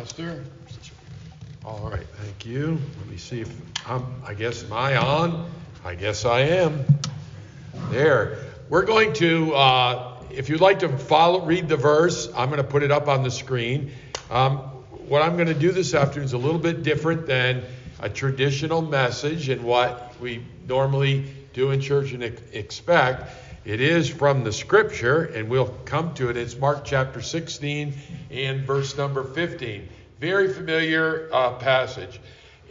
Pastor. All right, thank you. Let me see if am I on? I guess I am. There. We're going to, if you'd like to read the verse, I'm going to put it up on the screen. What I'm going to do this afternoon is a little bit different than a traditional message and what we normally do in church and expect. It is from the scripture, and we'll come to it. It's Mark chapter 16 and verse number 15. Very familiar passage.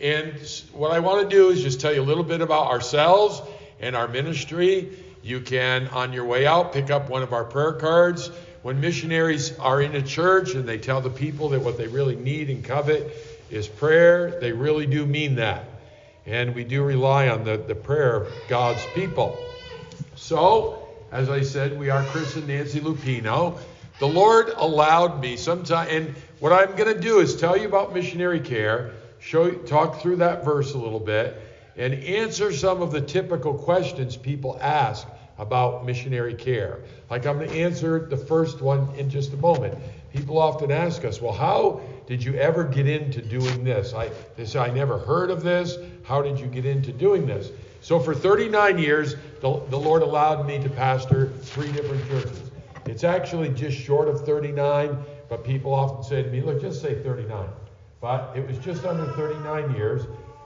And what I want to do is just tell you a little bit about ourselves and our ministry. You can, on your way out, pick up one of our prayer cards. When missionaries are in a church and they tell the people that what they really need and covet is prayer, they really do mean that. And we do rely on the prayer of God's people. So, as I said, we are Chris and Nancy Luppino. The Lord allowed me sometime, and what I'm going to do is tell you about missionary care, talk through that verse a little bit, and answer some of the typical questions people ask about missionary care. Like I'm going to answer the first one in just a moment. People often ask us, well, how did you ever get into doing this? They say, I never heard of this. How did you get into doing this? So for 39 years, the Lord allowed me to pastor 3 different churches. It's actually just short of 39, but people often say to me, look, just say 39. But it was just under 39 years.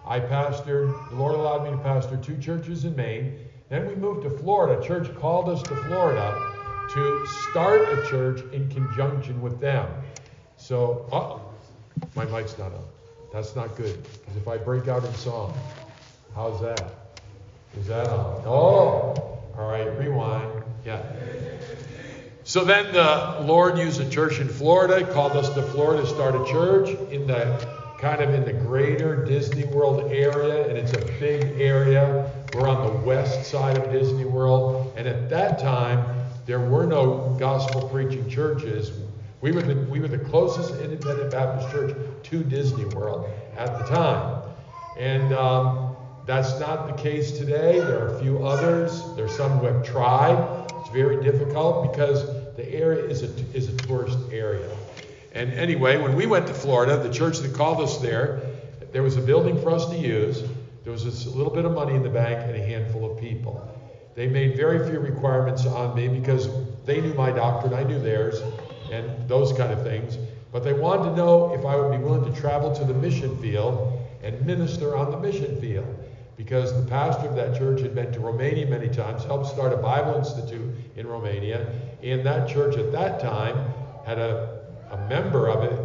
The Lord allowed me to pastor 2 churches in Maine. Then we moved to Florida. A church called us to Florida to start a church in conjunction with them. So, my mic's not on. That's not good, because if I break out in song, how's that? Is that on? Oh, all right, rewind. Yeah. So then the Lord used a church in Florida, called us to Florida to start a church in the greater Disney World area, and it's a big area. We're on the west side of Disney World, and at that time, there were no gospel preaching churches. We were the closest independent Baptist church to Disney World at the time. And that's not the case today. There are a few others. There's some who have tried. It's very difficult because the area is a tourist area. And anyway, when we went to Florida, the church that called us there was a building for us to use. There was a little bit of money in the bank and a handful of people. They made very few requirements on me because they knew my doctrine, I knew theirs, and those kind of things. But they wanted to know if I would be willing to travel to the mission field and minister on the mission field. Because the pastor of that church had been to Romania many times, helped start a Bible Institute in Romania. And that church at that time had a member of it,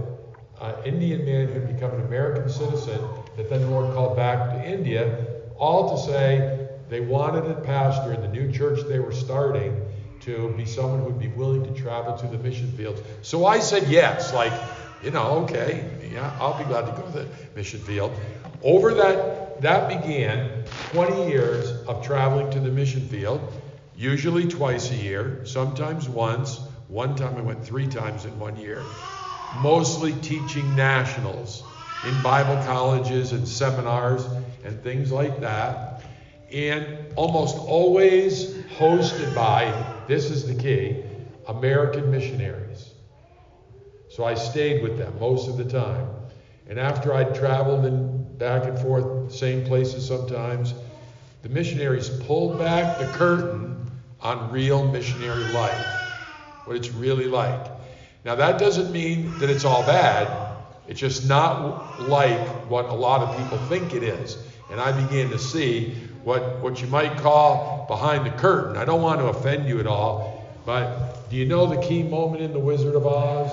an Indian man who had become an American citizen that then the Lord called back to India, all to say they wanted a pastor in the new church they were starting to be someone who would be willing to travel to the mission fields. So I said yes, okay, yeah, I'll be glad to go to the mission field. Over that began 20 years of traveling to the mission field, usually twice a year, sometimes once. One time I went 3 times in 1 year, mostly teaching nationals in Bible colleges and seminars and things like that, and almost always hosted by, this is the key, American missionaries. So I stayed with them most of the time. And after I'd traveled and back and forth, same places sometimes, the missionaries pulled back the curtain on real missionary life, what it's really like. Now that doesn't mean that it's all bad. It's just not like what a lot of people think it is. And I began to see what you might call behind the curtain. I don't want to offend you at all, but do you know the key moment in The Wizard of Oz?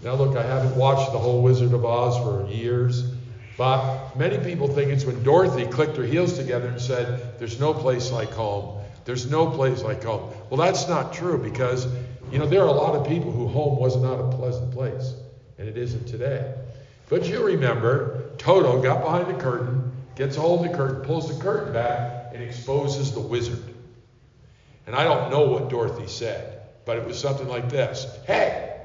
Now look, I haven't watched the whole Wizard of Oz for years, but many people think it's when Dorothy clicked her heels together and said, there's no place like home. There's no place like home. Well, that's not true because, there are a lot of people who home was not a pleasant place, and it isn't today. But you remember, Toto got behind the curtain, gets a hold of the curtain, pulls the curtain back, and exposes the wizard. And I don't know what Dorothy said, but it was something like this. Hey,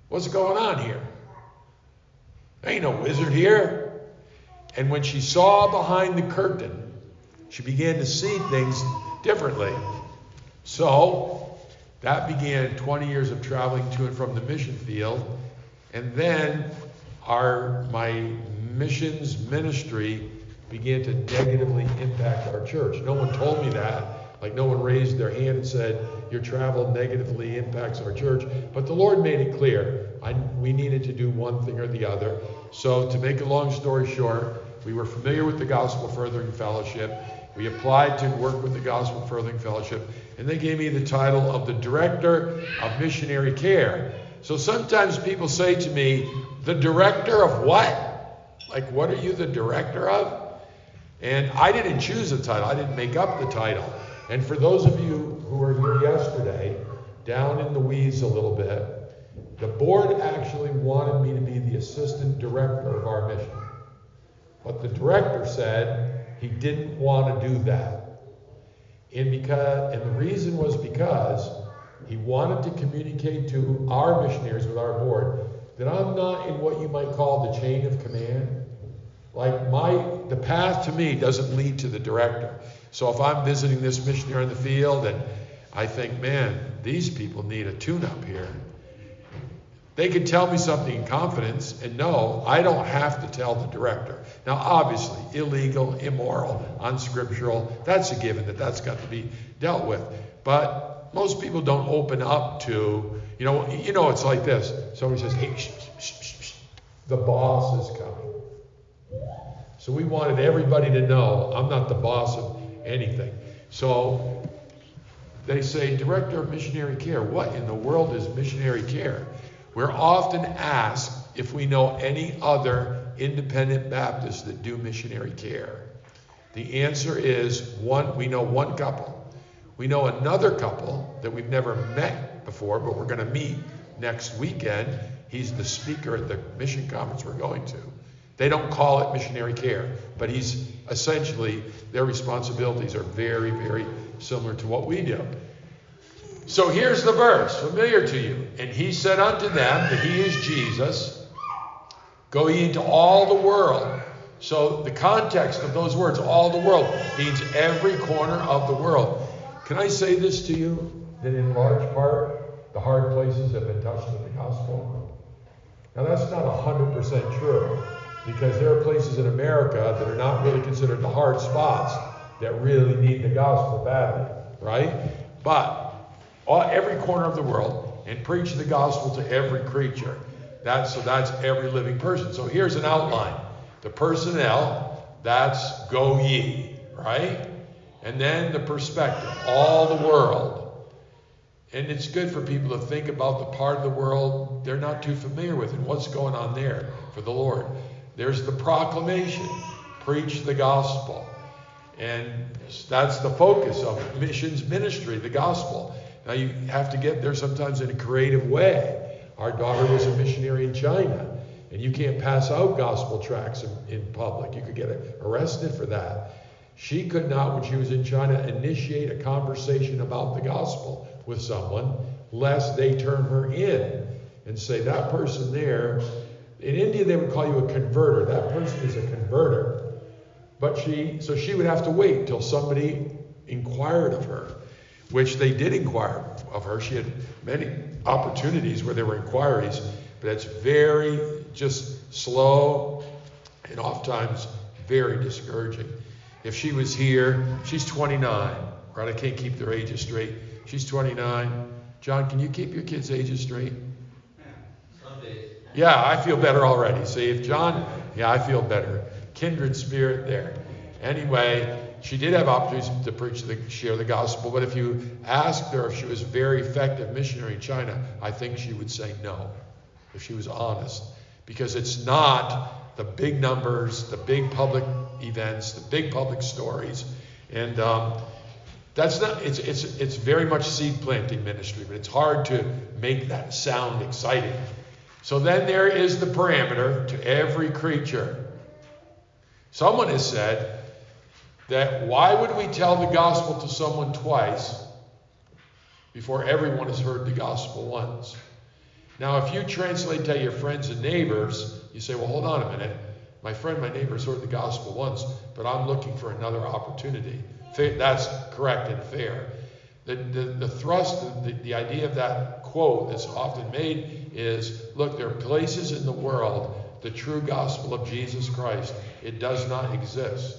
what's going on here? There ain't no wizard here. And when she saw behind the curtain, she began to see things differently. So that began 20 years of traveling to and from the mission field. And then my missions ministry began to negatively impact our church. No one told me that. Like, no one raised their hand and said, your travel negatively impacts our church. But the Lord made it clear. We needed to do one thing or the other. So to make a long story short, we were familiar with the Gospel Furthering Fellowship. We applied to work with the Gospel Furthering Fellowship, and they gave me the title of the Director of Missionary Care. So sometimes people say to me, the director of what? Like, what are you the director of? And I didn't choose the title. I didn't make up the title. And for those of you who were here yesterday, down in the weeds a little bit, the board actually wanted me to be the assistant director of our mission. But the director said he didn't want to do that. And the reason was because he wanted to communicate to our missionaries with our board that I'm not in what you might call the chain of command. Like, the path to me doesn't lead to the director. So if I'm visiting this missionary in the field and I think, man, these people need a tune-up here, they can tell me something in confidence, and no, I don't have to tell the director. Now, obviously, illegal, immoral, unscriptural, that's a given that's got to be dealt with. But most people don't open up to, it's like this. Somebody says, hey, shh, the boss is coming. So we wanted everybody to know I'm not the boss of anything. So they say, Director of Missionary Care. What in the world is missionary care? We're often asked if we know any other independent Baptists that do missionary care. The answer is we know one couple. We know another couple that we've never met before, but we're going to meet next weekend. He's the speaker at the mission conference we're going to. They don't call it missionary care, but he's essentially, their responsibilities are very, very similar to what we do. So here's the verse, familiar to you. And he said unto them that he is Jesus. Go ye into all the world. So the context of those words, all the world, means every corner of the world. Can I say this to you? That in large part, the hard places have been touched with the gospel. Now that's not 100% true, because there are places in America that are not really considered the hard spots that really need the gospel badly, right? But every corner of the world, and preach the gospel to every creature. That's every living person. So here's an outline. The personnel, that's go ye, right? And then the perspective, all the world. And it's good for people to think about the part of the world they're not too familiar with and what's going on there for the Lord. There's the proclamation, preach the gospel. And that's the focus of missions ministry, the gospel. Now you have to get there sometimes in a creative way. Our daughter was a missionary in China, and you can't pass out gospel tracts in public. You could get arrested for that. She could not, when she was in China, initiate a conversation about the gospel with someone, lest they turn her in and say, that person there, in India they would call you a converter. That person is a converter. But she would have to wait till somebody inquired of her, which they did inquire of her. She had many opportunities where there were inquiries, but it's very just slow and oftentimes very discouraging. If she was here, she's 29, right? I can't keep their ages straight. She's 29. John, can you keep your kids' ages straight? Some days. Yeah, I feel better already. See, if John, I feel better. Kindred spirit there. Anyway, she did have opportunities to share the gospel, but if you asked her if she was a very effective missionary in China, I think she would say no, if she was honest. Because it's not the big numbers, the big public events, the big public stories. And that's not, it's very much seed planting ministry, but it's hard to make that sound exciting. So then there is the parameter to every creature. Someone has said that why would we tell the gospel to someone twice before everyone has heard the gospel once? Now, if you translate to your friends and neighbors, you say, well, hold on a minute. My friend, my neighbor's heard the gospel once, but I'm looking for another opportunity. That's correct and fair. The thrust, the idea of that quote that's often made is, look, there are places in the world, the true gospel of Jesus Christ, it does not exist.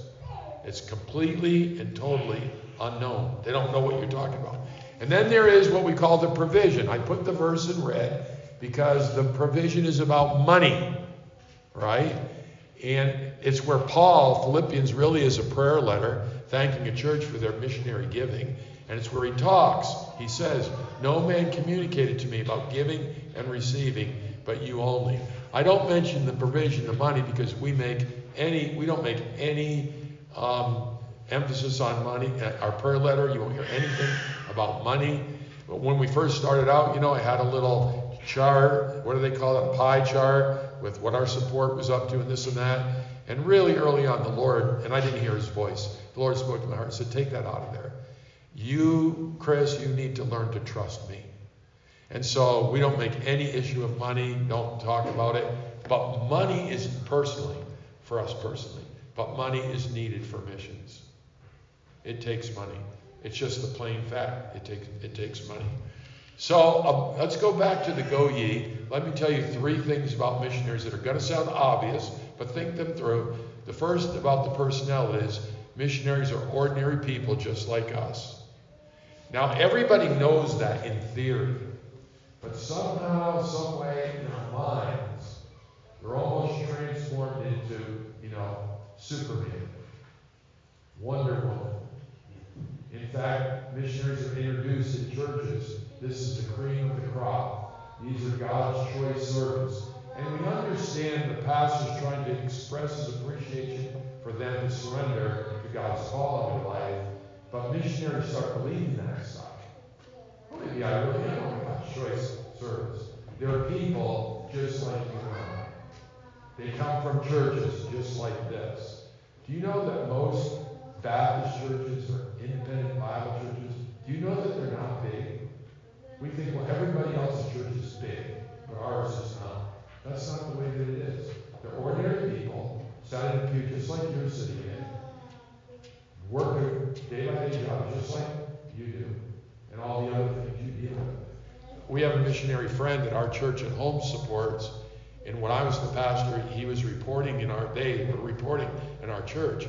It's completely and totally unknown. They don't know what you're talking about. And then there is what we call the provision. I put the verse in red because the provision is about money, right? And it's where Paul, Philippians really is a prayer letter thanking a church for their missionary giving. And it's where he talks. He says, no man communicated to me about giving and receiving, but you only. I don't mention the provision, the money, because we don't make any emphasis on money. Our prayer letter, you won't hear anything about money. But when we first started out, I had a little chart, what do they call it, a pie chart, with what our support was up to and this and that. And really early on, the Lord, and I didn't hear his voice, the Lord spoke to my heart and said, take that out of there. You, Chris, you need to learn to trust me. And so we don't make any issue of money, don't talk about it. But money is for us personally, but money is needed for missions. It takes money. It's just the plain fact. It takes money. So let's go back to the Go Ye. Let me tell you 3 things about missionaries that are going to sound obvious, but think them through. The first about the personnel is missionaries are ordinary people just like us. Now, everybody knows that in theory, but somehow, some way in our minds, they're almost transformed into, Superman, Wonder Woman. In fact, missionaries are introduced in churches. This is the cream of the crop. These are God's choice servants. And we understand the pastor's trying to express his appreciation for them to surrender to God's call in their life. But missionaries start believing that stuff. Well, maybe I really am God's choice servants. They're people just like you and I. They come from churches just like this. Do you know that most Baptist churches or independent Bible churches, do you know that they're not big? We think, well, everybody else's church is big, but ours is not. That's not the way that it is. They're ordinary people, sat in a pew just like you're sitting in, work a day-by-day job just like you do, and all the other things you deal with. We have a missionary friend that our church at home supports, and when I was the pastor, he was reporting they were reporting in our church.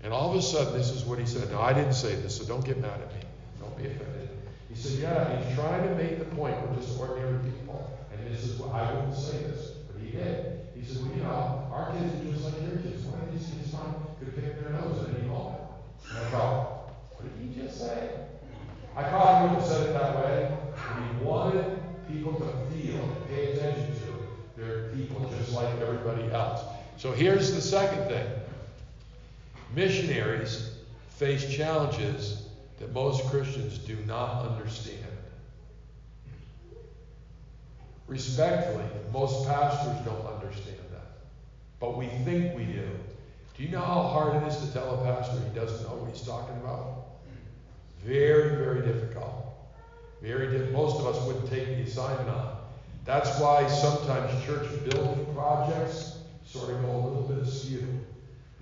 And all of a sudden, this is what he said. Now, I didn't say this, so don't get mad at me. Don't be offended. He said, yeah, he's trying to make the point we're just ordinary people. And this is what, I wouldn't say this, but he did. He said, well, our kids are just like your kids. One of these kids could pick their nose at any moment. And I thought, what did he just say? I probably wouldn't have said it that way. And he wanted people to feel, to pay attention to. They're people just like everybody else. So here's the second thing. Missionaries face challenges that most Christians do not understand. Respectfully, most pastors don't understand that. But we think we do. Do you know how hard it is to tell a pastor he doesn't know what he's talking about? Very, very difficult. Most of us wouldn't take the assignment on. That's why sometimes church building projects sort of go a little bit askew.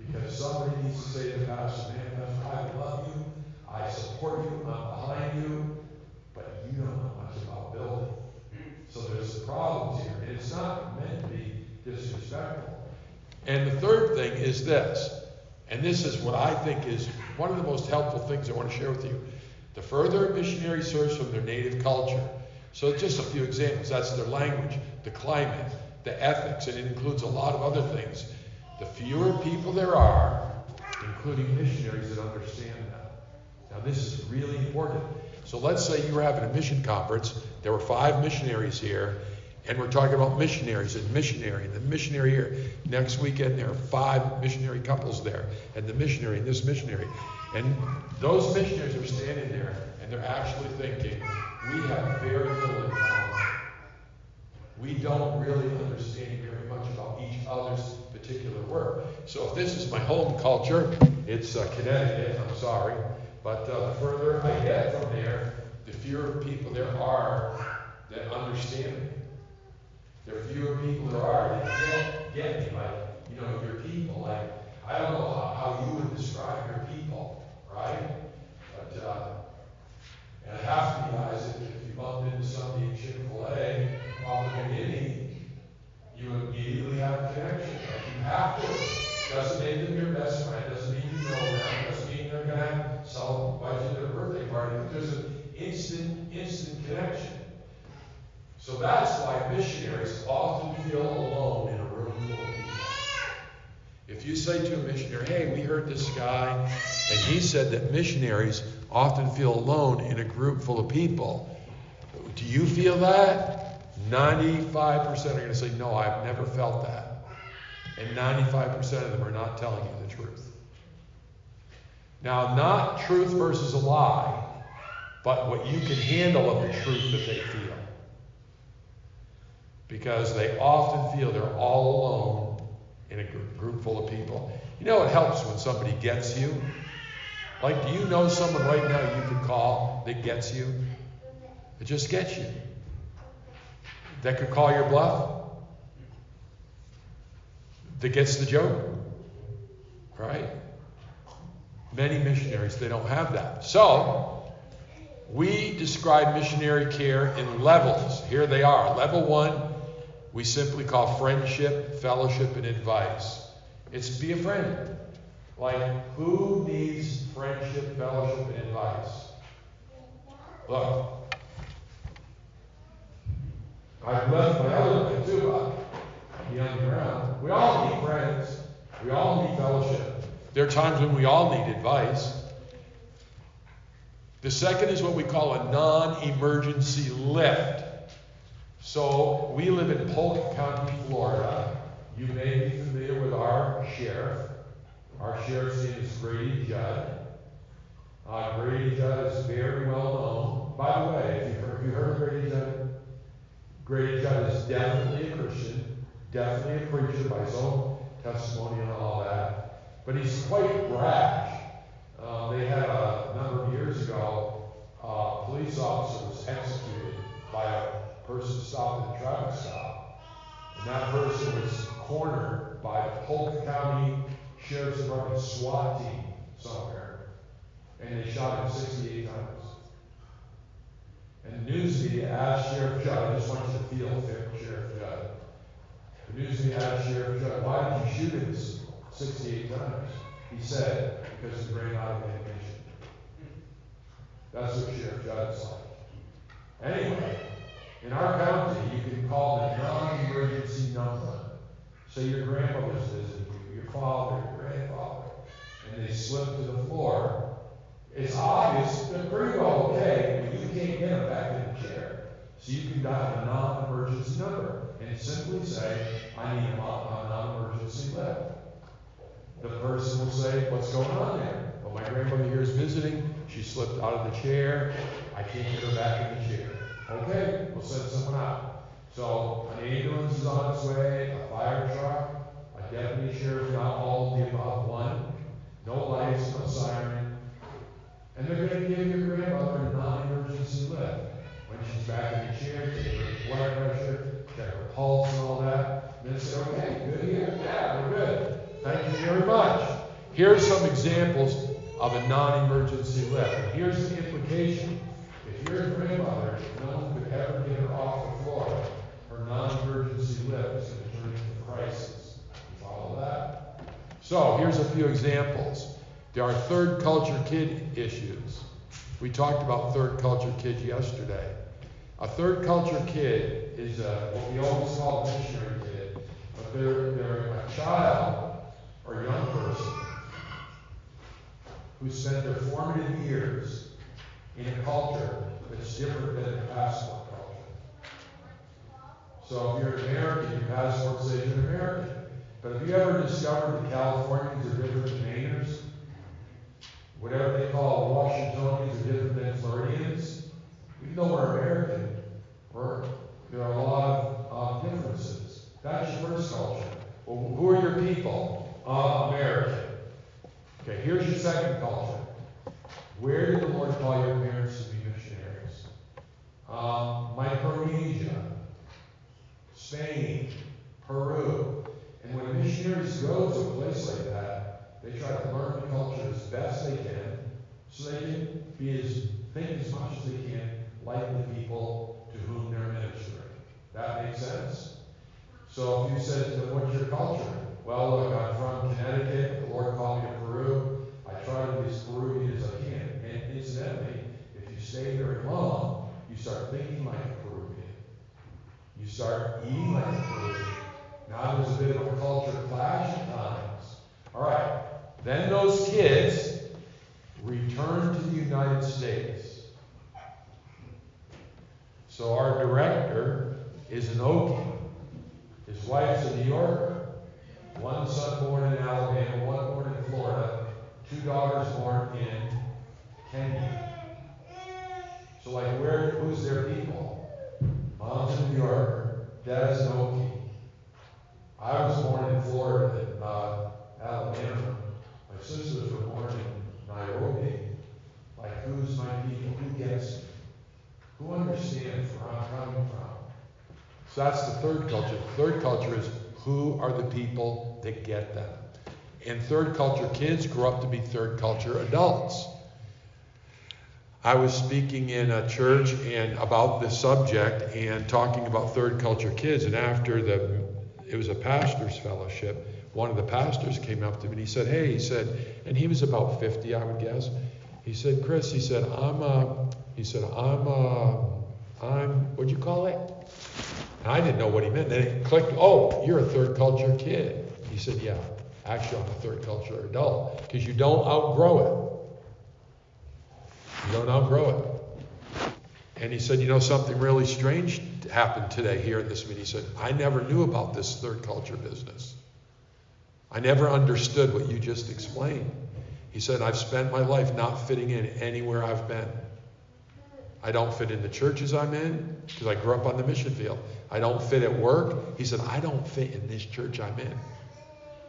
Because somebody needs to say to the pastor, man, Pastor, I love you, I support you, I'm behind you, but you don't know much about building. So there's some problems here, and it's not meant to be disrespectful. And the third thing is this, and this is what I think is one of the most helpful things I want to share with you. The further a missionary serves from their native culture, so just a few examples, that's their language, the climate, the ethics, and it includes a lot of other things. The fewer people there are, including missionaries that understand that. Now this is really important. So let's say you were having a mission conference. There were 5 missionaries here, and we're talking about missionaries and missionary and the missionary here. Next weekend there are 5 missionary couples there, and the missionary and this missionary. And those missionaries are standing there, and they're actually thinking, we have very little in common. We don't really understand very much about each other's particular work. So if this is my home culture, it's Connecticut, I'm sorry, but the further I get from there, the fewer people there are that understand me. The fewer people there are that get me, like, your people, like, I don't know how you would describe your people, right? But, and I have to be honest, if you bumped into somebody in Chick-fil-A have to. Doesn't make them your best friend. Doesn't mean you know them. Doesn't mean they're going to invite you to their birthday party. But there's an instant connection. So that's why missionaries often feel alone in a room full of people. If you say to a missionary, hey, we heard this guy, and he said that missionaries often feel alone in a group full of people. Do you feel that? 95% are going to say, no, I've never felt that. And 95% of them are not telling you the truth. Now, not truth versus a lie, but what you can handle of the truth that they feel. Because they often feel they're all alone in a group full of people. You know, it helps when somebody gets you. Like, do you know someone right now you could call that gets you? It just gets you. That could call your bluff? That gets the joke? Right? Many missionaries, they don't have that. So, we describe missionary care in levels. Here they are. Level 1, we simply call friendship, fellowship, and advice. It's be a friend. Like, who needs friendship, fellowship, and advice? Look, I've left my other one too up beyond the ground. We all need friends. We all need fellowship. There are times when we all need advice. The second is what we call a non-emergency lift. So we live in Polk County, Florida. You may be familiar with our sheriff. Our sheriff's name is Grady Judd. Grady Judd is very well known. By the way, have you heard of Grady Judd? Grady Judd is definitely a Christian, definitely a preacher by his own testimony and all that. But he's quite brash. They had a number of years ago, a police officer was executed by a person stopped at a traffic stop. And that person was cornered by the Polk County Sheriff's Department SWAT team somewhere. And they shot him 68 times. And the news media asked Sheriff Judd, I just want you to feel Sheriff Judd. The news media asked Sheriff Judd, why did you shoot him 68 times? He said, because he ran out of ammunition. That's what Sheriff Judd is like. Anyway, in our county, you can call the non-emergency number. Say your grandmother's visiting you, your father, your grandfather, and they slip to the floor. It's obvious they're pretty well okay, but you can't get them back in the chair. So you can dial a non-emergency number and simply say, I need a non-emergency lift. The person will say, what's going on there? Well, my grandmother here is visiting. She slipped out of the chair. I can't get her back in the chair. Okay, we'll send someone out. So an ambulance is on its way, a fire truck, a deputy sheriff, not all of the above, one. No lights, no siren. And they're going to give your grandmother a non-emergency lift. When she's back in the chair, take her blood pressure, check her pulse and all that. And then say, okay, good here. Yeah, we're good. Thank you very much. Here's some examples of a non-emergency lift. And here's the implication. If your grandmother, no one could ever get her off the floor, her non-emergency lift is going to turn into a crisis. You follow that? So here's a few examples. There are third culture kid issues. We talked about third culture kids yesterday. A third culture kid is what we always call a missionary kid, but they're a child or young person who spent their formative years in a culture that's different than the passport culture. So if you're an American, your passport says you're an American. But have you ever discovered that Californians are different than Mainers? Whatever they call Washingtonians are different than Floridians? Even though we're American, there are a lot of differences. That's your first culture. Well, who are your people? American. Okay, here's your second culture. Where did the Lord call your parents to be missionaries? Micronesia, Spain, Peru. And when missionaries go to a place like that, they try to learn the culture as best they can, so they can think as much as they can like the people to whom they're ministering. That makes sense? So if you said to them, what's your culture? Well, look, New Yorker. One son born in Alabama, one born in Florida, 2 daughters born in Kenya. So like who's their people? Mom's a New Yorker, dad's an Okie. I was born in Florida, in Alabama. My sisters were born in Nairobi. Like, who's my people? Who gets me? Who understands where I'm coming from? So that's the third culture. The third culture is who are the people that get them? And third culture kids grow up to be third culture adults. I was speaking in a church and about this subject and talking about third culture kids, and after it was a pastor's fellowship, one of the pastors came up to me and he said, hey, he said, and he was about 50, I would guess. He said, Chris, he said, what'd you call it? And I didn't know what he meant. Then it clicked, oh, you're a third culture kid. He said, yeah, actually I'm a third culture adult, because you don't outgrow it. You don't outgrow it. And he said, you know, something really strange happened today here at this meeting. He said, I never knew about this third culture business. I never understood what you just explained. He said, I've spent my life not fitting in anywhere I've been. I don't fit in the churches I'm in, because I grew up on the mission field. I don't fit at work. He said, I don't fit in this church I'm in.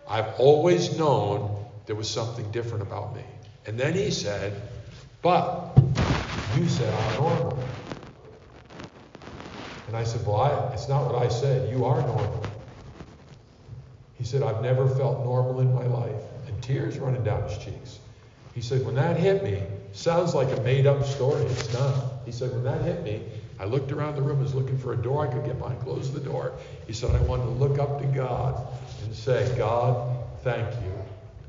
I've always known there was something different about me. And then he said, but you said I'm normal. And I said, well, it's not what I said. You are normal. He said, I've never felt normal in my life. And tears running down his cheeks. He said, when that hit me, sounds like a made-up story. It's not. He said, when that hit me, I looked around the room, was looking for a door I could get behind, closed the door. He said, I wanted to look up to God and say, God, thank you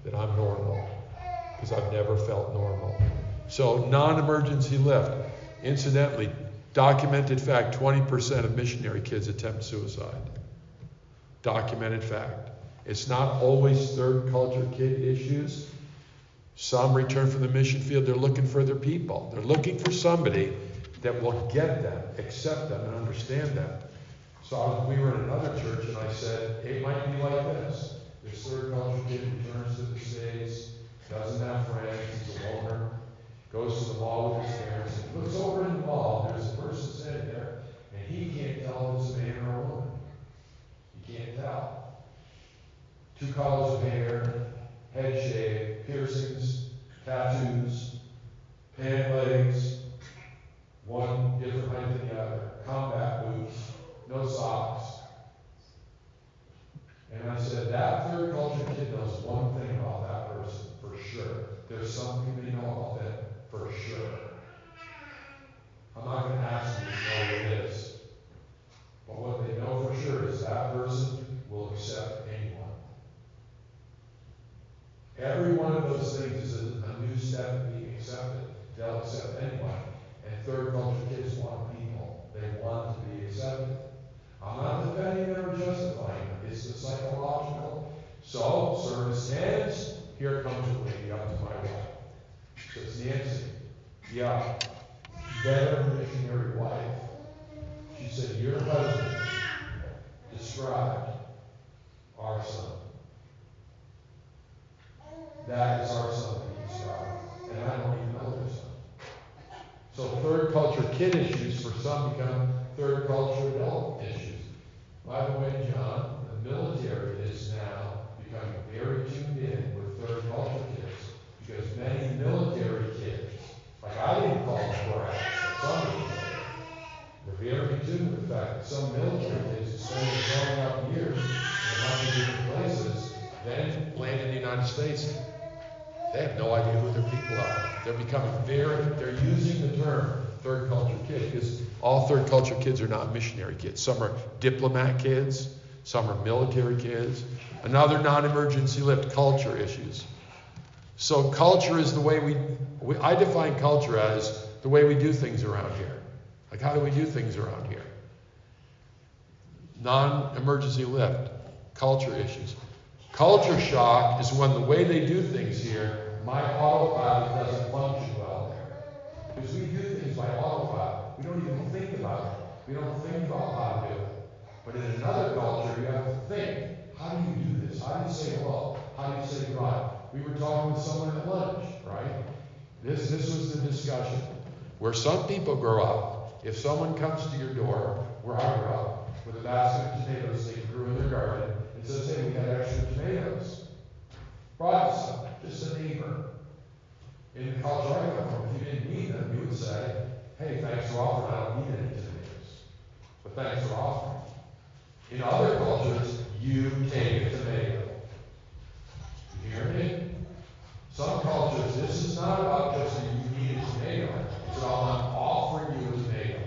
that I'm normal, because I've never felt normal. So non-emergency lift. Incidentally, documented fact, 20% of missionary kids attempt suicide. Documented fact. It's not always third culture kid issues. Some return from the mission field, they're looking for their people. They're looking for somebody that will get them, accept them, and understand them. So we were in another church, and I said, it might be like this. This third culture kid returns to the States, doesn't have friends, he's a loner, goes to the mall with his parents, and looks over in the mall, there's a person sitting there, and he can't tell if it's a man or a woman. He can't tell. 2 colors of hair, head shave, piercings, tattoos, pant legs, one different height than the other, combat boots, no socks. And I said, that third culture kid knows one thing about that person, for sure. There's something they know about them, for sure. I'm not going to ask you to know what it is. But what they know for sure is that person will accept anyone. Every one of those things is a new step in being accepted. They'll accept anyone. And third culture kids want people. They want to be accepted. I'm not defending them or justifying them. It's the psychological. So, service ends. Here comes a lady up to my wife. So it's Nancy. Yeah. Better missionary wife. She said, your husband described our son. That is our son that he described. And I don't even know their son. So third culture kid issues for some become third culture adult issues. By the way, John, the military is now becoming very tuned in with third culture kids, because many military kids, like I didn't call them brats, but some of them did. They're very tuned with the fact that some military kids spend growing up years in a bunch of different places, then land in the United States. They have no idea who their people are. They're becoming they're using the term third culture kid, because all third culture kids are not missionary kids. Some are diplomat kids, some are military kids. Another non-emergency lift, culture issues. So culture is the way I define culture as the way we do things around here. Like, how do we do things around here? Non-emergency lift, culture issues. Culture shock is when the way they do things here, my autopilot doesn't function well there. Because we do things by autopilot. We don't even think about it. We don't think about how to do it. But in another culture, you have to think. say hello? How do you say goodbye? We were talking with someone at lunch, right? This was the discussion. Where some people grow up, if someone comes to your door, where I grew up, with a basket of tomatoes they grew in their garden, and says, hey, we got extra tomatoes. Brought you some, just a neighbor. In the culture I come from, if you didn't need them, you would say, hey, thanks for offering, I don't need any tomatoes. But thanks for offering. In other cultures, you take a tomato. You hear me? Some cultures, this is not about just that you need a tomato. It's about I'm offering you a tomato.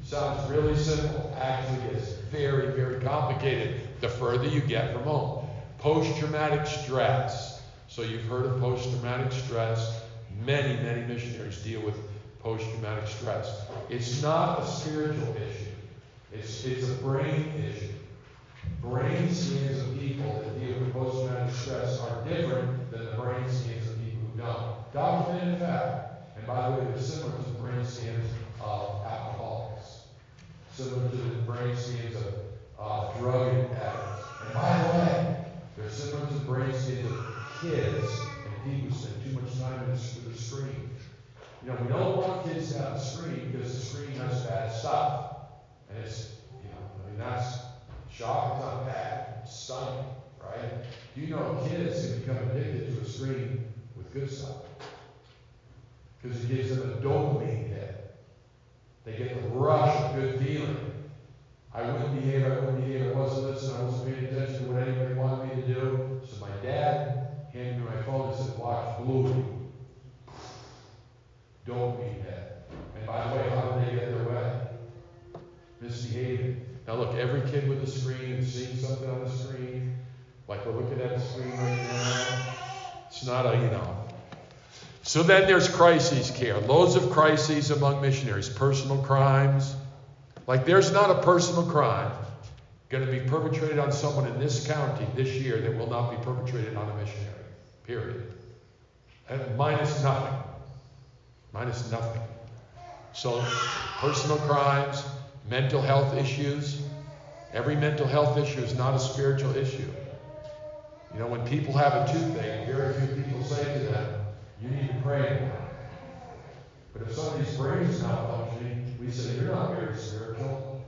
Sounds really simple. Actually, it's very, very complicated the further you get from home. Post-traumatic stress. So you've heard of post-traumatic stress. Many, many missionaries deal with post-traumatic stress. It's not a spiritual issue. It's a brain issue. Brain scans of people that deal with post-traumatic stress are different than the brain scans of people who don't. Documented fact. And by the way, they're similar to the brain scans of alcoholics. Similar to the brain scans of drug addicts. And by the way, they're similar to the brain scans of kids and people who spend too much time with the screen. You know, we don't want kids to have a screen because the screen has bad stuff. And it's, that's shock, it's not bad, it's stunning, right? Do you know kids can become addicted to a screen with good stuff? Because it gives them a dopamine hit. They get the rush of good feeling. I wouldn't behave, I wasn't listening, I wasn't paying attention to what anybody wanted me to do. So my dad handed me my phone and said, watch Bluey. Dopamine hit. And by the way, how did they get their way? Misbehaving. Now look, every kid with a screen is seeing something on the screen, like we're looking at the screen right now. It's not So then there's crises care. Loads of crises among missionaries. Personal crimes. Like there's not a personal crime going to be perpetrated on someone in this county this year that will not be perpetrated on a missionary. Period. And minus nothing. Minus nothing. So personal crimes, mental health issues. Every mental health issue is not a spiritual issue. You know, when people have a toothache, very few people say to them, you need to pray more. But if somebody's brain is not functioning, we say, you're not very spiritual.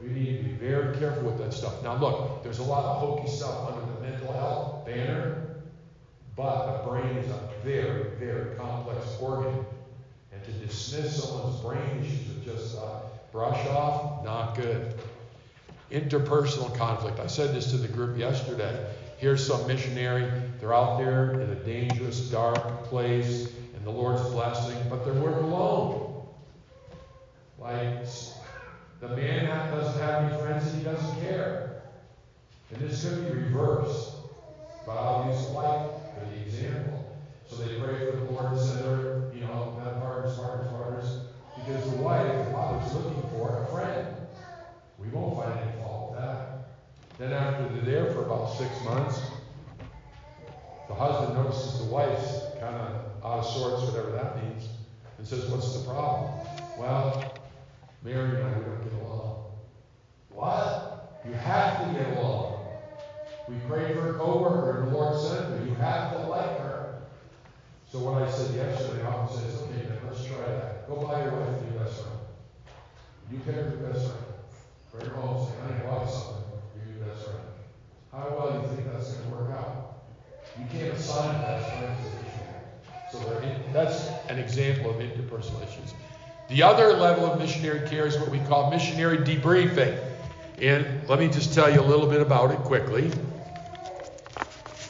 We need to be very careful with that stuff. Now look, there's a lot of hokey stuff under the mental health banner, but the brain is a very, very complex organ. And to dismiss someone's brain issues with just brush off, not good. Interpersonal conflict. I said this to the group yesterday. Here's some missionary. They're out there in a dangerous, dark place, and the Lord's blessing, but they're working alone. Like, the man doesn't have any friends and he doesn't care. And this could be reversed. But I'll use life for the example. So they pray for the Lord to send her, have partners, because the father's looking for a friend. We won't find any fault with that. Then after they're there for about 6 months, the husband notices the wife's kind of out of sorts, whatever that means, and says, what's the problem? Well, Mary and I, we don't get along. What? You have to get along. We prayed for a co-worker and the Lord sent her. You have to like her. So what I said yesterday, I often says, okay, then let's try that. Go buy your wife a new best friend. You pick her best friend. Bring her home, say, honey, I bought something for your new best friend. How well do you think that's going to work out? You can't assign best friends to this year. So that's an example of interpersonal issues. The other level of missionary care is what we call missionary debriefing. And let me just tell you a little bit about it quickly.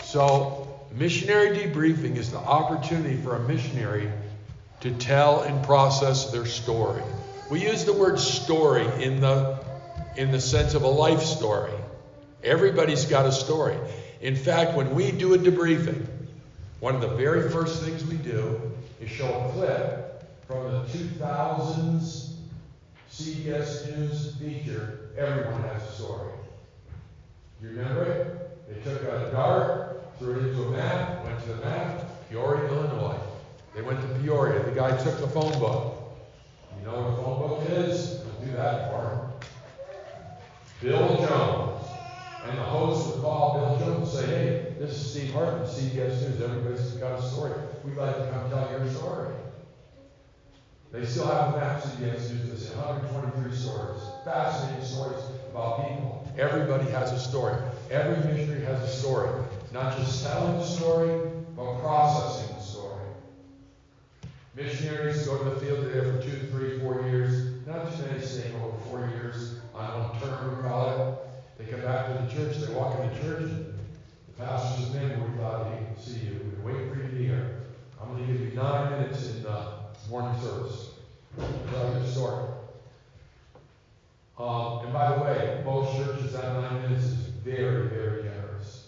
So, missionary debriefing is the opportunity for a missionary to tell and process their story. We use the word story in the sense of a life story. Everybody's got a story. In fact, when we do a debriefing, one of the very first things we do is show a clip from the 2000s CBS News feature, Everyone Has a Story. You remember it? They took a dart, threw it into a map, went to the map, Peoria, Illinois. They went to Peoria. The guy took the phone book. You know what a phone book is? We'll do that for him. Bill Jones. And the host would call Bill Jones and This is Steve Hartman, CBS News. Everybody's got a story. We'd like to come tell your story. They still have a map, CBS News. They say 123 stories. Fascinating stories about people. Everybody has a story. Every missionary has a story. Not just telling the story, but processing the story. Missionaries go to the field there for 2, 3, 4 years. Not too many staying over 4 years on one term, we call it. They come back to the church. They walk into church, and the pastor says, "Man, we're glad to see you. We've been waiting for you to be here. I'm going to give you 9 minutes in morning service. Tell your story." And by the way, most churches, that 9 minutes is very, very generous.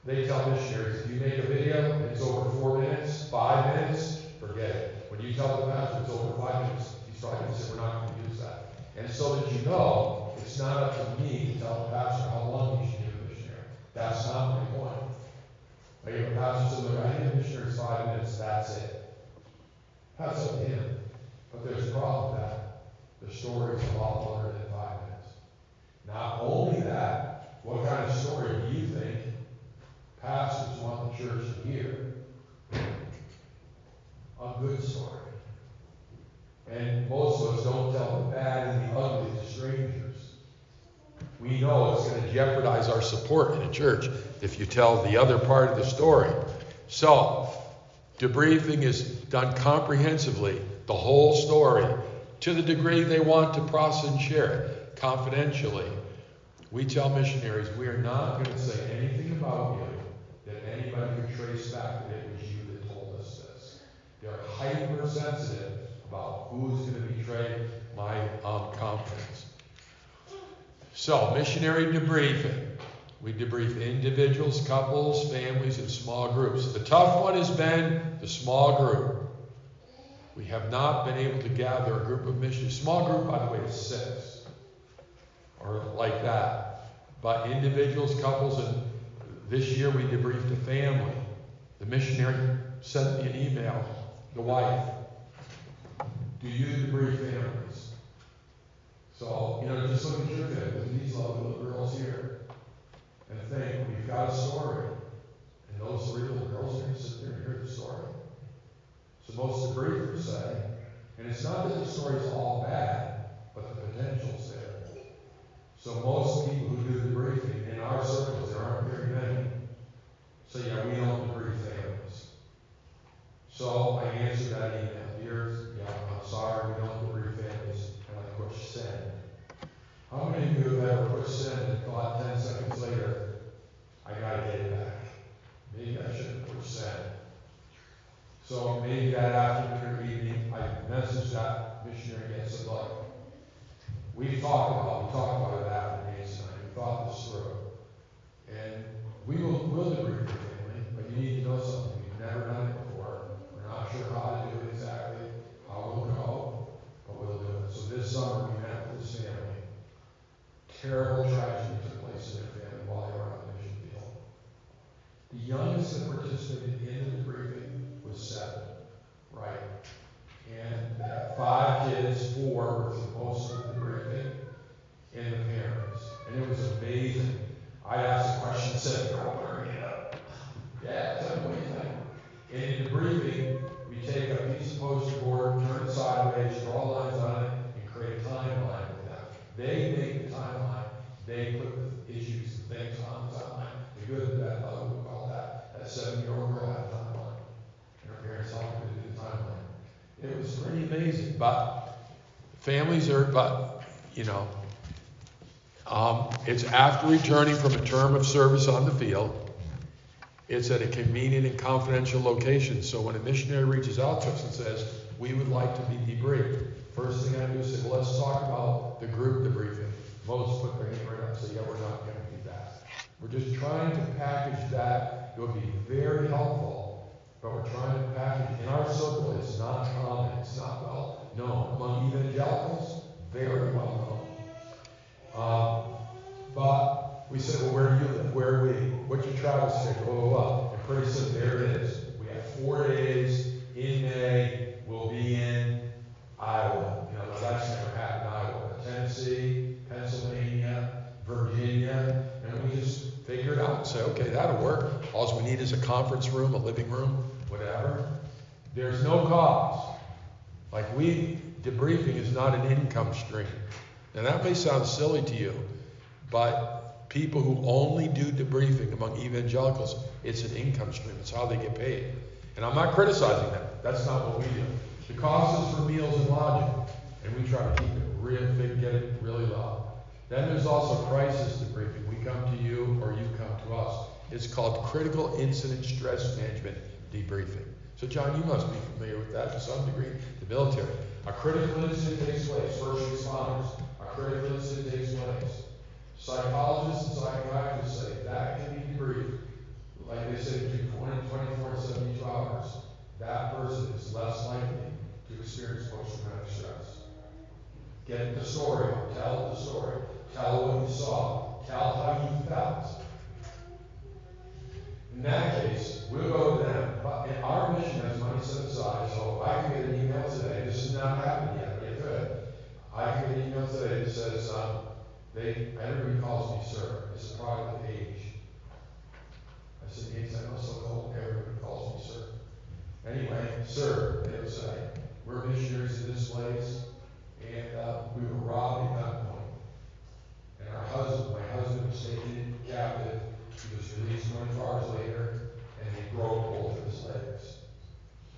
They tell missionaries, if you make a video and it's over 4 minutes, 5 minutes, forget it. When you tell the pastor it's over 5 minutes, he's probably going to say, "We're not going to use that." And so that you know, it's not up to me to tell the pastor how long you should give a missionary. That's not my point. Like if a pastor says, "Look, I need a missionary 5 minutes," that's it. That's up to him. But there's a problem with that. The story is a lot longer than 5 minutes. Not only that, what kind of story do you think pastors want the church to hear? A good story. And most of us don't tell the bad and the ugly to strangers. We know it's going to jeopardize our support in a church if you tell the other part of the story. So, debriefing is done comprehensively, the whole story, to the degree they want to process and share it confidentially. We tell missionaries we are not going to say anything about you that anybody could trace back that it was you that told us this. They're hypersensitive about who's going to betray my confidence. So, missionary debriefing. We debrief individuals, couples, families, and small groups. The tough one has been the small group. We have not been able to gather a group of missionaries. Small group, by the way, is 6. Or like that. But individuals, couples, and this year we debriefed a family. The missionary sent me an email, the wife. Do you debrief families? So, just look at your family. Look at these lovely little girls here. And think, we've got a story. And those 3 little girls are going to sit there and hear the story. So most debriefers say, and it's not that the story's all bad, but the potential's there. So most people who do the briefing in our circles, there aren't very many, say, "Yeah, we don't debrief families." So I answered that email. I'm sorry, we don't debrief families. And I push send. How many of you have ever pushed send and thought 10 seconds later, I gotta get it back? Maybe I shouldn't push send. So maybe that afternoon or evening, I messaged that missionary and said, "Look, we talked about it after Nancy and I. We thought this through. And we'll debrief your family, but you need to know something. We've never done it before. We're not sure how to do it exactly, how we'll go, but we'll do it." So this summer we met with this family. Terrible tragedy took place in their family while they were on the mission field. The youngest that participated in the debriefing was 7, right? And they had 5 kids, 4 were for most of the debriefing, and the parents. And it was amazing. I asked a question, said, "Girl, where are you up?" "Yeah, tell me what you think." And in the debriefing, we take a piece of poster board, turn it sideways, draw lines on it, and create a timeline with them. They make the timeline. They put the issues and things on the timeline. The good, the bad, the ugly, we call that. That 7-year-old girl had a timeline. And her parents helped her to do the timeline. It was pretty amazing. But families are, it's after returning from a term of service on the field. It's at a convenient and confidential location. So when a missionary reaches out to us and says, "We would like to be debriefed," first thing I do is say, "Well, let's talk about the group debriefing." Most put their hand right up and say, "Yeah, we're not going to do that." We're just trying to package that. It would be very helpful, but we're trying to package. In our circle, it's not common. It's not well known. Among evangelicals, very well known. But we said, "Well, where do you live? Where are we? What's your travel schedule?" Blah, blah, blah. And pretty soon, there it is. We have 4 days in May. We'll be in Iowa. That's never happened in Iowa. Tennessee, Pennsylvania, Virginia, and we just figure it out and say, okay, that'll work. All we need is a conference room, a living room, whatever. There's no cost. Like debriefing is not an income stream. Now that may sound silly to you, but people who only do debriefing among evangelicals, it's an income stream. It's how they get paid. And I'm not criticizing that. That's not what we do. The cost is for meals and lodging, and we try to keep it get it really low. Then there's also crisis debriefing. We come to you or you come to us. It's called critical incident stress management debriefing. So John, you must be familiar with that to some degree. The military. A critical incident takes place. First responders. A critical incident takes place. Psychologists and psychiatrists say that can be debriefed. Like they say, between 24 and 72 hours. That person is less likely to experience post-traumatic stress. Get the story. Tell the story. Tell what you saw. Tell how you felt. In that case, we'll go to them. But our mission has money set aside, so I can get an email today. This has not happened yet. It could. I can get an email today that says, everybody calls me sir. It's a product of age. I said, yes, I know so cold. Everybody calls me sir. Anyway, sir, they would say, we're missionaries in this place, and we were robbed at gunpoint. And my husband was taken captive. He was released 24 hours later, and they broke both of his legs.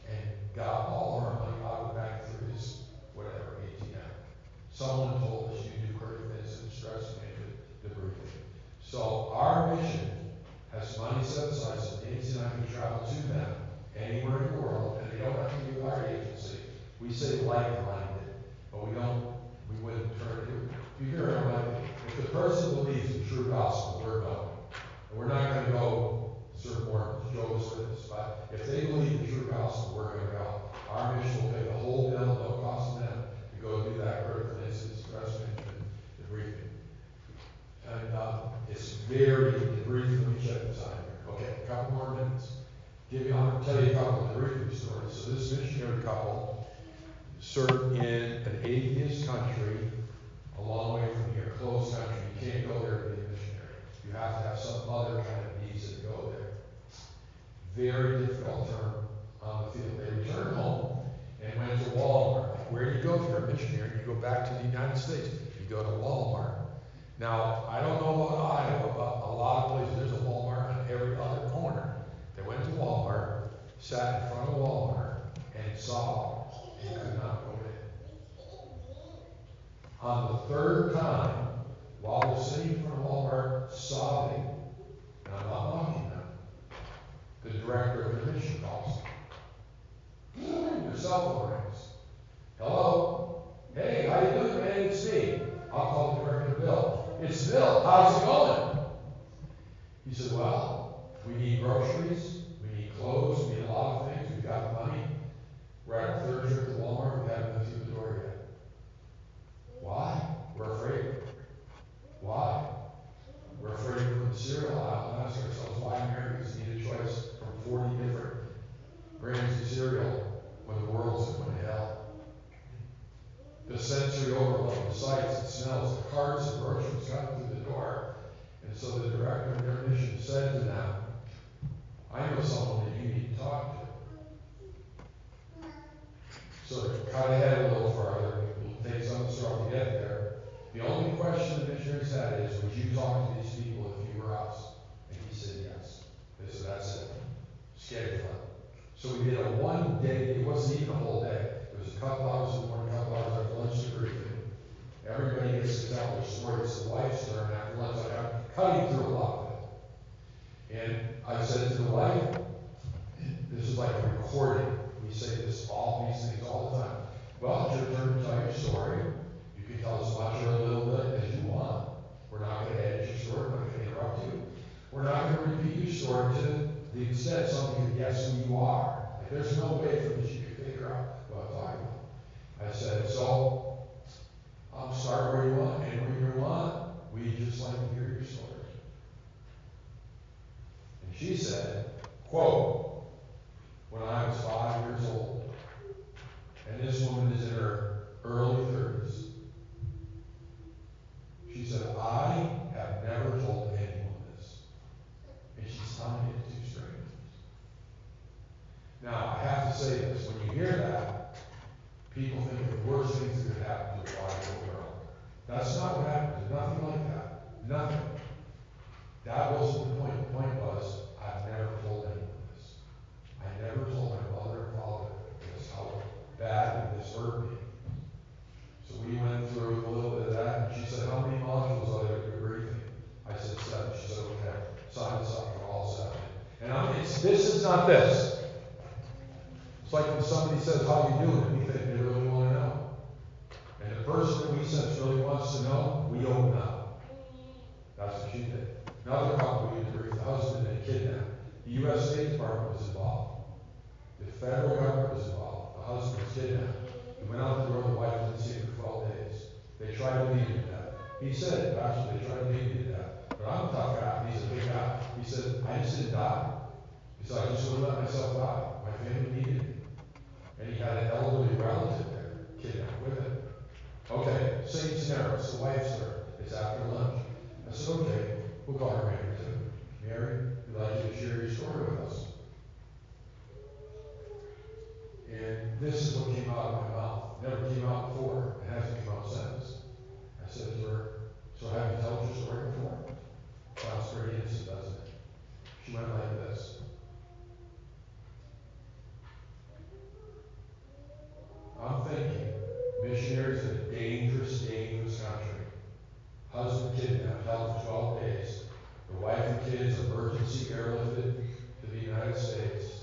And got all our money out of the bank through his, whatever, ATM. Someone told us you do critical incident stress management debriefing. So our mission has money set aside so Nancy and I can travel to them anywhere in the world, and they don't have to do our agency. We say like-minded, but we wouldn't turn it. If you hear it, if the person believes the true gospel, we're going. And we're not going to go serve more Jehovah's Witnesses, but if they believe the true gospel, we're going to go. Our mission will pay the whole bill, no cost to them, to go do that critical incident stress management debriefing. And it's very debriefing. Let me check this out here. Okay, a couple more minutes. I'm going to tell you a couple of debriefing stories. So this missionary couple served in an atheist country a long way from here, closed country. You can't go there to be a missionary. You have to have some other kind of visa to go there. Very difficult term on the field. They returned home and went to Walmart. Like, where do you go if you're a missionary? You go back to the United States. You go to Walmart. Now, I don't know about Iowa, but a lot of places there's a Walmart on every other corner. They went to Walmart, sat in front of Walmart, and saw and could not go in. On the third time, while they're sitting in front of Walmart, sobbing, and I'm not mocking them, the director of the mission calls them. Their cell phone rings. Hello? Hey, how you doing, man? It's me. I'll call the director, Bill. It's Bill. How's it going? He said, well, we need groceries. We need clothes. We need a lot of things. We've got the money. We're at our third trip to Walmart. We haven't been through the door yet. Why? We're afraid. Why? We're afraid to put the cereal out and ask ourselves why Americans need a choice from 40 different brands of cereal when the world's going to hell. The sensory overload, the sights, the smells, the carts, the groceries coming through the door. And so the director of their mission said to them, I know someone that you need to talk to. So to cut ahead a little further, it'll take some struggle to get there. The only question the missionaries had is, would you talk to these people if you were us? And he said yes. They said, that's it. Schedule it. So we did a 1 day, it wasn't even a whole day. It was a couple hours in the morning, a couple hours after lunch debriefing. Everybody gets to tell their story. It's the wife's turn after lunch. I'm cutting through a lot of it. And I said to the wife, this is like a recording. We say this, all these things all the time. Well, it's your turn to tell your story. You can tell as much or a little bit as you want. We're not going to edit your story. We're not going to interrupt you. We're not going to repeat your story to the extent somebody can guess who you are. Like, there's no way from which you can figure out what I'm talking about. I said, so I'll start where you want, and where you want. We'd just like to hear your story. And she said, quote, when I was 5 years old, and this woman is in her early 30s, she said, I have never told this is not this. It's like when somebody says, how you doing? We think they really want to know. And the person that we sense really wants to know, we open up. That's what she did. Another couple we interviewed, the husband and kidnapped. The U.S. State Department was involved. The federal government was involved. The husband was kidnapped. He went out the door, the wife didn't see him for 12 days. They tried to beat him to death. He said, actually, they tried to beat me to death. But I'm a tough guy. He's a big guy. He said, I just didn't die. He said, I just wouldn't let myself die. My family needed me. And he had an elderly relative there, kidnapped with him. Okay, same scenario. It's the wife's turn. It's after lunch. I said, okay, we'll call her Mary too. Mary, we'd like you to share your story with us. And this is what came out of my mouth. Never came out before. It hasn't come out since. I said to her, so have you told your story before? Sounds pretty innocent, doesn't it? She went like this. I'm thinking, missionaries in a dangerous, dangerous country. Husband kidnapped, held for 12 days. The wife and kids emergency airlifted to the United States.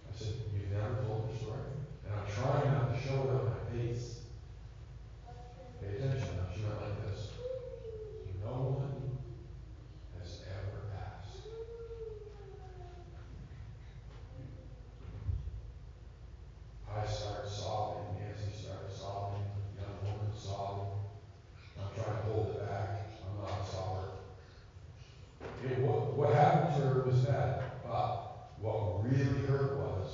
I said, you've never told the story? And I'm trying not to show it on my face. Pay attention now. She went like this. No one has ever asked. I started sobbing. Nancy started sobbing. The young woman sobbing. I'm trying to hold it back. I'm not a sobber. What happened to her was bad. But what really hurt was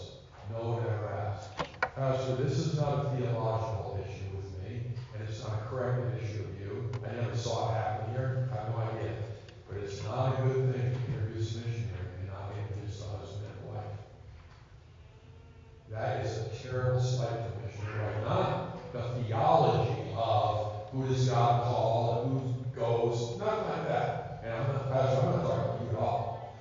no one ever asked. Pastor, this is not a theological issue with me, and it's not a corrective issue of you. I never saw it happen here. I have no idea. But it's not a good thing to introduce a missionary and not introduce a husband and wife. That is a terrible slight to missionary. Not the theology of who does God call and who goes, nothing like that. And I'm not, Pastor, I'm not talking about you at all.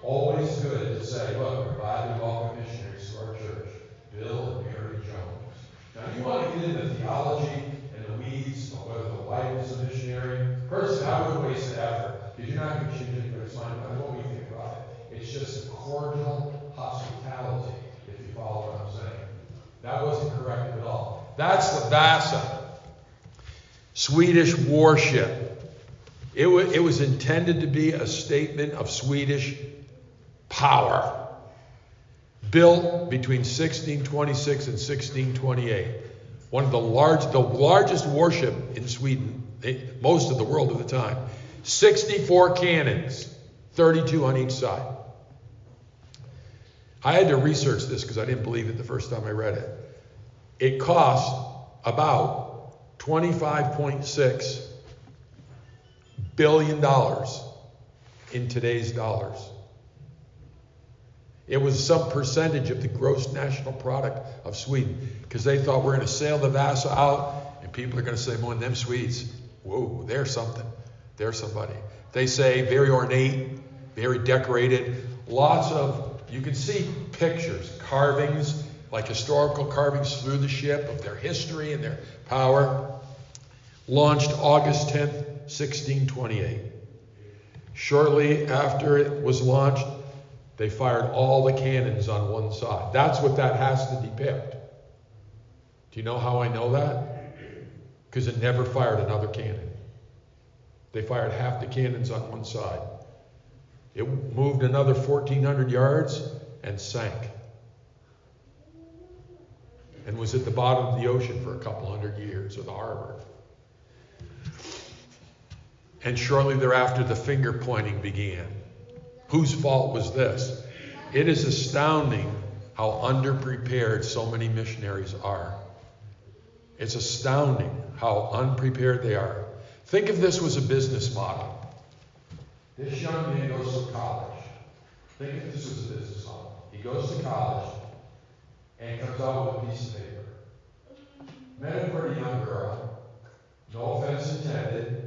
Always good to say, look, we're glad to welcome missionaries to our church. Bill and Mary Jones. Now, you want to get into theology and the weeds of whether the wife is a missionary. Personally, I wouldn't waste the effort because you're not going to change anybody's mind about what we think about it. It's just a cordial hospitality, if you follow what I'm saying. That wasn't corrective at all. That's the Vasa, Swedish warship. It was intended to be a statement of Swedish power. Built between 1626 and 1628. One of the largest warship in Sweden, most of the world at the time. 64 cannons, 32 on each side. I had to research this because I didn't believe it the first time I read it. It cost about $25.6 billion in today's dollars. It was some percentage of the gross national product of Sweden because they thought we're going to sail the Vasa out and people are going to say, "Man, them Swedes, whoa, they're something. They're somebody." They say very ornate, very decorated, lots of, you can see pictures, carvings, like historical carvings through the ship of their history and their power. Launched August 10th, 1628. Shortly after it was launched, they fired all the cannons on one side. That's what that has to depict. Do you know how I know that? Because it never fired another cannon. They fired half the cannons on one side. It moved another 1,400 yards and sank. And was at the bottom of the ocean for a couple hundred years, or the harbor. And shortly thereafter, the finger pointing began. Whose fault was this? It is astounding how underprepared so many missionaries are. It's astounding how unprepared they are. Think if this was a business model. This young man goes to college. Think if this was a business model. He goes to college and comes out with a piece of paper. Met a pretty young girl. No offense intended.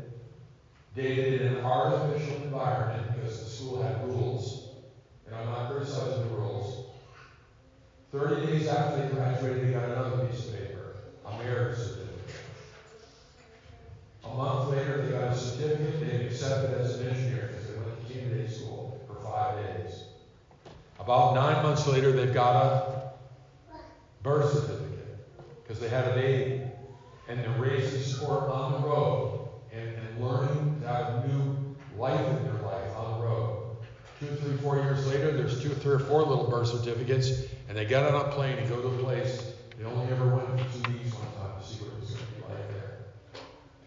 Dated in an artificial environment because the school had rules, and I'm not criticizing the rules. 30 days after they graduated, they got another piece of paper, a marriage certificate. A month later, they got a certificate. They accepted as a missionary because they went to candidate school for 5 days. About 9 months later, they've got a birth certificate because they had a baby. And they're raising support on the road and learning to have a new life in their life on the road. 2, 3, 4 years later, there's 2, 3, or 4 little birth certificates, and they get on a plane and go to a place they only ever went for 2 weeks one time to see what it was going to be like there. To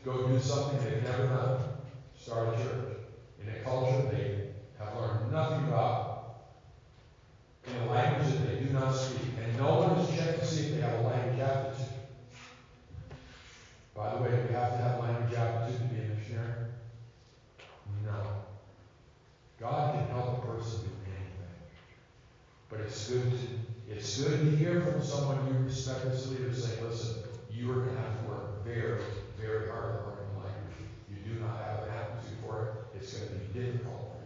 go do something they've never done, start a church in a culture they have learned nothing about, in a language that they do not speak, and no one has checked to see if they have a language aptitude. By the way, do we have to have language aptitude to be a missionary? No. God can help a person do anything. But it's good to hear from someone you respect as a leader saying, listen, you are going to have to work very, very hard at learning the language. You do not have an aptitude for it. It's going to be difficult for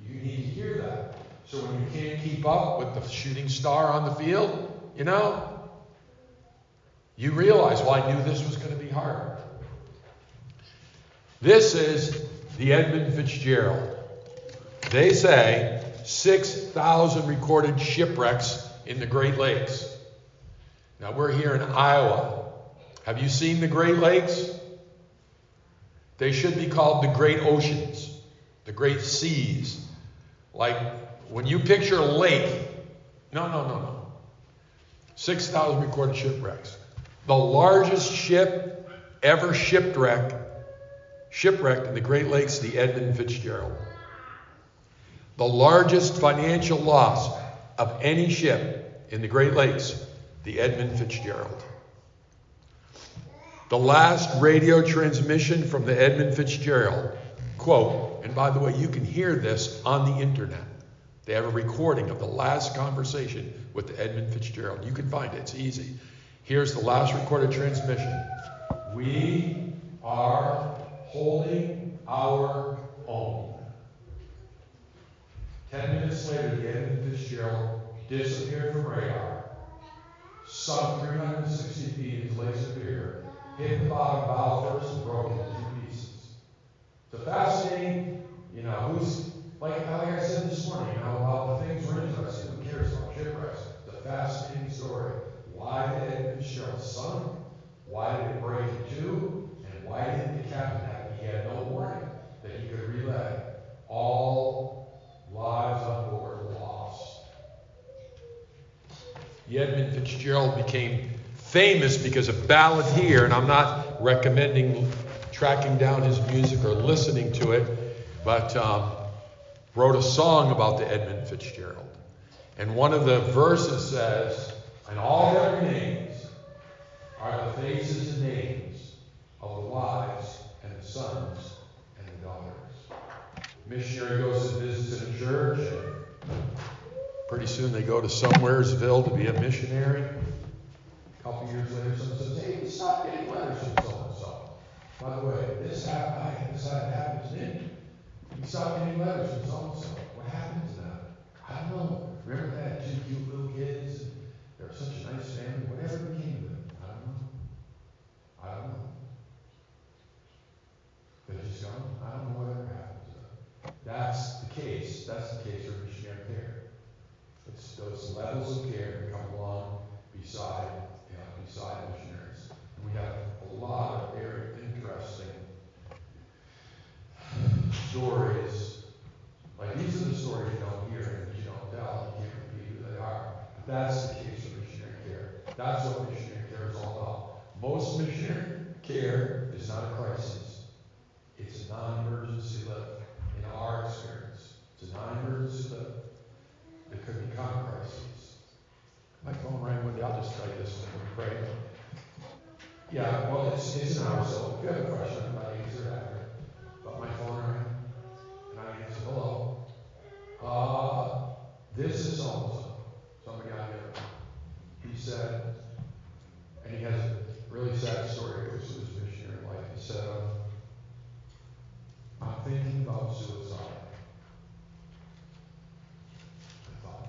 you. You need to hear that. So when you can't keep up with the shooting star on the field, you realize, well, I knew this was going to be hard. This is the Edmund Fitzgerald. They say 6,000 recorded shipwrecks in the Great Lakes. Now, we're here in Iowa. Have you seen the Great Lakes? They should be called the Great Oceans, the Great Seas. Like, when you picture a lake, no. 6,000 recorded shipwrecks. The largest ship ever shipwrecked in the Great Lakes, the Edmund Fitzgerald. The largest financial loss of any ship in the Great Lakes, the Edmund Fitzgerald. The last radio transmission from the Edmund Fitzgerald, quote, and by the way, you can hear this on the internet. They have a recording of the last conversation with the Edmund Fitzgerald. You can find it. It's easy. Here's the last recorded transmission. We are holding our own. 10 minutes later, the Edmund Fitzgerald disappeared from radar, sunk 360 feet into Lake Superior, hit the bottom bow first and broke into 2 pieces. It's a fascinating, who's, like I said this morning, about the things we're interested in. Who cares about shipwrecks? It's a fascinating story. Why did Edmund Fitzgerald sunk? Why did it break in 2? And why didn't the captain have it? He had no warning that he could relay. All lives on board lost. The Edmund Fitzgerald became famous because of Ballad Here, and I'm not recommending tracking down his music or listening to it, but wrote a song about the Edmund Fitzgerald. And one of the verses says, and all that remains are the faces and names of the wives and the sons and the daughters. Missionary goes to visit in a church, and pretty soon they go to somewheresville to be a missionary. A couple years later, someone says, hey, we stopped getting letters from so-and-so. By the way, this happened to me. We stopped getting letters from so-and-so. What happened to them? I don't know. Remember they had 2 cute little kids? They were such a nice family. Whatever became of them? I don't know. They're just gone. I don't know whatever happened to them. That's the case. That's the case for missionary care. It's those levels of care that come along beside missionaries. And we have a lot of very interesting stories. Like, these are the stories you don't hear and that you don't tell. You can't repeat who they are. But that's the case for missionary care. That's what missionary care is all about. Most missionary care is not a crisis. It's a non-emergency lift. In our experience, it's a non-emergency lift. It could become a crisis. My phone rang one day. I'll just write this when we pray. Yeah, well, it's an hour, so if you have a question, I might answer it after. But my phone rang, and I answered, hello. This is so-and-so. Somebody I knew. He said, and he has a really sad story that goes through his missionary life. He said, I'm thinking about suicide. I thought,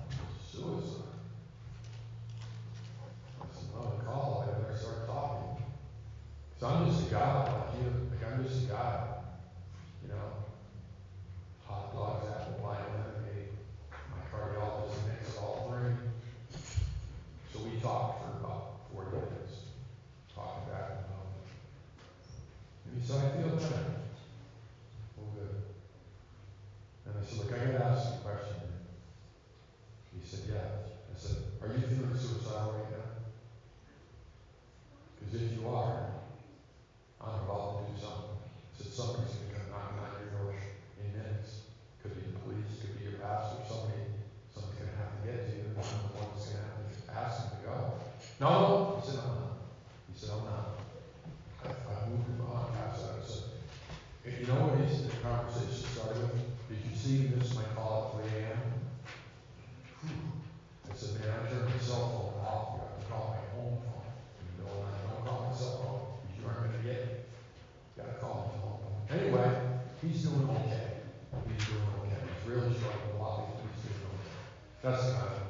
suicide? I said, well, call. I better start talking. Because I'm just a guy like you. Like, I'm just a guy. Hot dogs, apple pie, lemonade. My cardiologist as you are, I'm about to do something. I said, somebody's going to come knocking on your door in minutes. Could be the police, could be your pastor, somebody's going to have to get to you, and I'm the one that's going to have to ask him to go. No, he said, I'm not. He said, I'm not. I moved him on past that. I said, if you know what the conversation started with, did you see this my call at 3 a.m.? I said, man, I turned my cell phone off. You have to call my home phone. You know, I don't call my cell phone because you aren't going to get it. You got to call my home phone. Anyway, he's doing okay. He's doing okay. He's really struggling a lot, but he's doing okay. That's the kind of,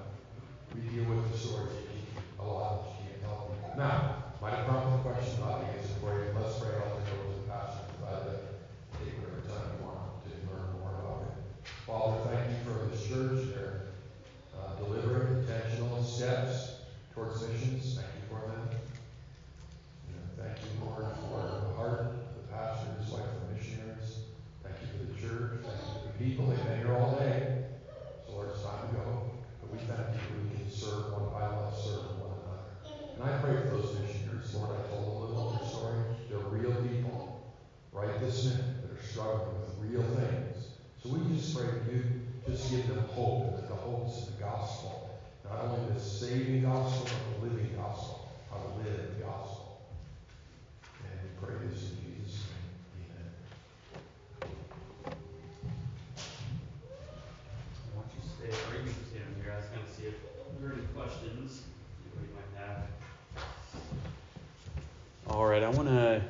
we deal with the stories a lot that you can't tell people. Now, might have prompted a question about the answer for you. Let's pray. I'll take over to the pastor. Glad to take whatever time you want to learn more about it. Father, thank you for this church. They're deliberate, intentional steps towards missions. Thank you for them. And thank you, Lord, for the heart of the pastor and his wife for missionaries. Thank you for the church. Thank you for the people. They've been here all day. So, Lord, it's time to go. But we thank you we can serve one by one, serve one another. And I pray for those missionaries. Lord, I told a little of their story. They're real people right this minute that are struggling with real things. So we just pray that you just give them hope, that the hope's in the gospel. Not only the saving gospel, but the living gospel. How to live the gospel. And we pray this in Jesus' name. Amen. I want you to stay or you can stand here. I was going to see if there are any questions anybody might have. All right, I want to,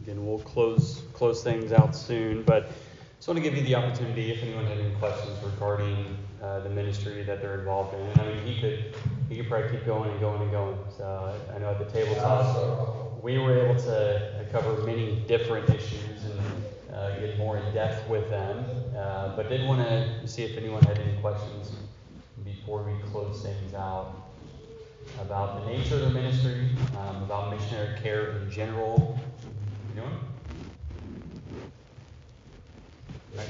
again, we'll close things out soon, but just want to give you the opportunity if anyone had any questions regarding the ministry that they're involved in. I mean, he could probably keep going and going and going. So I know at the tabletop we were able to cover many different issues and get more in depth with them. But did want to see if anyone had any questions before we close things out about the nature of the ministry, about missionary care in general. Anyone? Right.